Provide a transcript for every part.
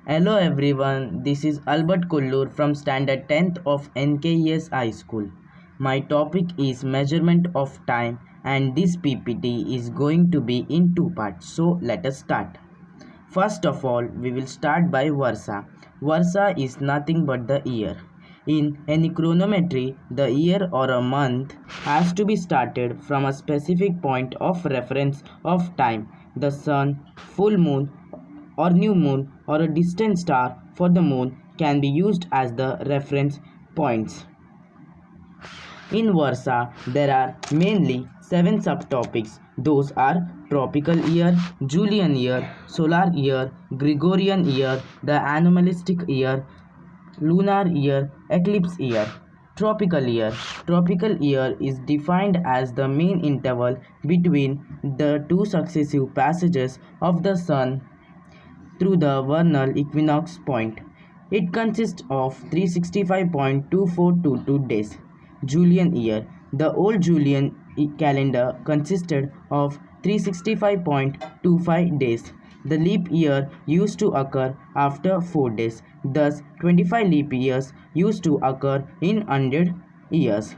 Hello everyone, this is Albert Kullur from Standard 10th of NKES High School. My topic is measurement of time and this PPT is going to be in two parts. So let us start. First of all, we will start by Varsa. Varsa is nothing but the year. In any chronometry, the year or a month has to be started from a specific point of reference of time, the sun, full moon, or new moon, or a distant star for the moon can be used as the reference points. In Varsa, there are mainly 7 subtopics. Those are tropical year, Julian year, solar year, Gregorian year, the anomalistic year, lunar year, eclipse year. Tropical year. Tropical year is defined as the mean interval between the two successive passages of the sun through the vernal equinox point. It consists of 365.2422 days. Julian year. The old Julian calendar consisted of 365.25 days. The leap year used to occur after 4 days. Thus, 25 leap years used to occur in 100 years.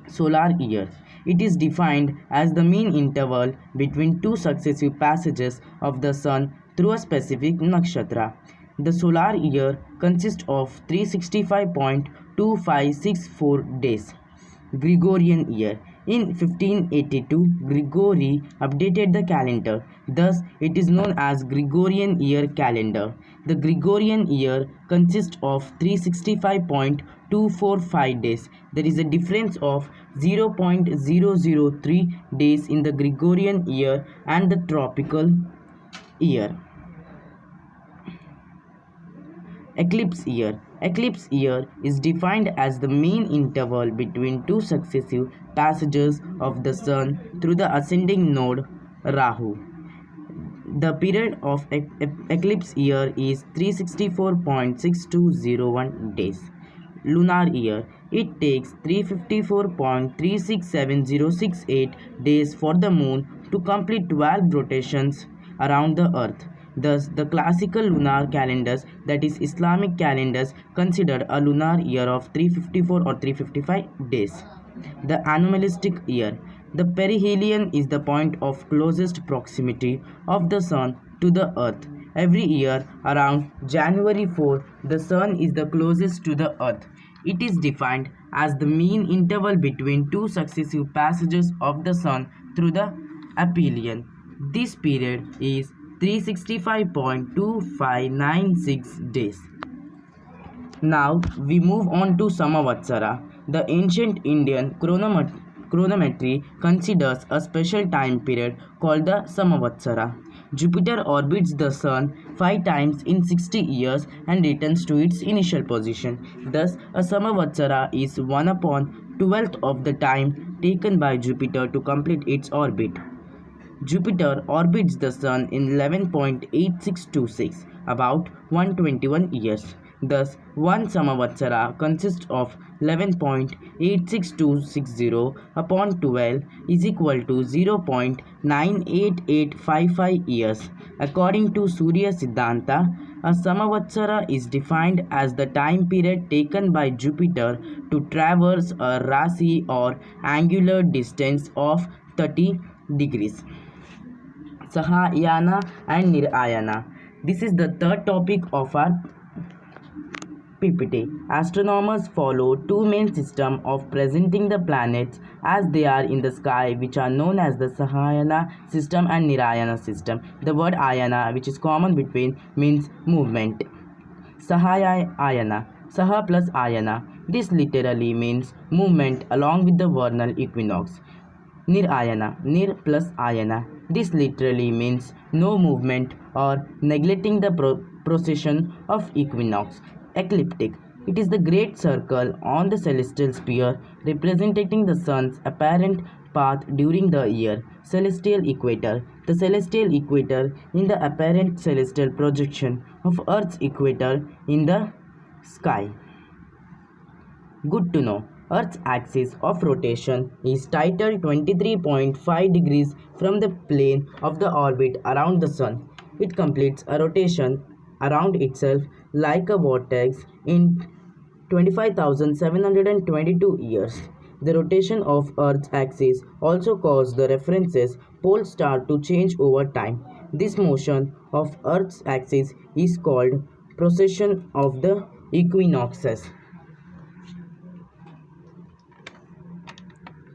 Solar year. It is defined as the mean interval between two successive passages of the sun through a specific nakshatra. The solar year consists of 365.2564 days. Gregorian year. In 1582, Gregory updated the calendar. Thus, it is known as Gregorian year calendar. The Gregorian year consists of 365.245 days. There is a difference of 0.003 days in the Gregorian year and the tropical year. Eclipse year. Eclipse year is defined as the mean interval between two successive passages of the sun through the ascending node Rahu. The period of eclipse year is 364.6201 days. Lunar year. It takes 354.367068 days for the moon to complete 12 rotations around the earth. Thus, the classical lunar calendars, that is Islamic calendars, considered a lunar year of 354 or 355 days. The anomalistic year. The perihelion is the point of closest proximity of the sun to the earth. Every year around January 4, the sun is the closest to the earth. It is defined as the mean interval between two successive passages of the sun through the aphelion. This period is 365.2596 days. Now we move on to Samavatsara. The ancient Indian chronometry considers a special time period called the Samavatsara. Jupiter orbits the sun 5 times in 60 years and returns to its initial position. Thus, a Samavatsara is 1 upon 12th of the time taken by Jupiter to complete its orbit. Jupiter orbits the Sun in 11.8626, about 121 years. Thus, one Samavatsara consists of 11.86260 upon 12 is equal to 0.98855 years. According to Surya Siddhanta, a Samavatsara is defined as the time period taken by Jupiter to traverse a Rasi or angular distance of 30 degrees. Sahayana and Nirayana. This is the third topic of our PPT. Astronomers follow two main systems of presenting the planets as they are in the sky, which are known as the Sahayana system and Nirayana system. The word Ayana, which is common between, means movement. Sahayana, Saha plus Ayana. This literally means movement along with the vernal equinox. Nirayana, Nir plus Ayana. This literally means no movement or neglecting the procession of equinox. Ecliptic. It is the great circle on the celestial sphere representing the sun's apparent path during the year. Celestial equator. The celestial equator in the apparent celestial projection of Earth's equator in the sky. Good to know. Earth's axis of rotation is titled 23.5 degrees from the plane of the orbit around the Sun. It completes a rotation around itself like a vortex in 25,722 years. The rotation of Earth's axis also caused the reference's pole star to change over time. This motion of Earth's axis is called precession of the equinoxes.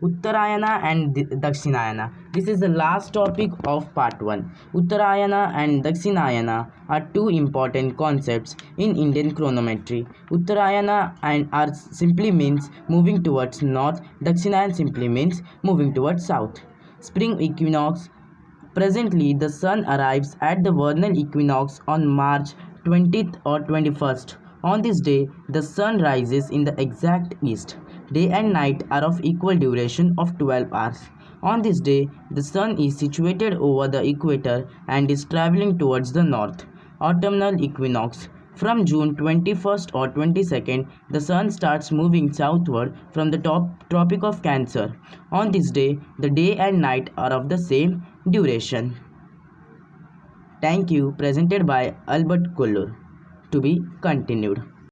Uttarayana and Dakshinayana. This is the last topic of part 1. Uttarayana and Dakshinayana are two important concepts in Indian chronometry. Uttarayana and are simply means moving towards north, Dakshinayana simply means moving towards south. Spring equinox. Presently, the sun arrives at the vernal equinox on March 20th or 21st. On this day, the sun rises in the exact east. Day and night are of equal duration of 12 hours. On this day, the sun is situated over the equator and is traveling towards the north. Autumnal equinox. From June 21st or 22nd, the sun starts moving southward from the Tropic of Cancer. On this day, the day and night are of the same duration. Thank you. Presented by Albert Kollur. To be continued.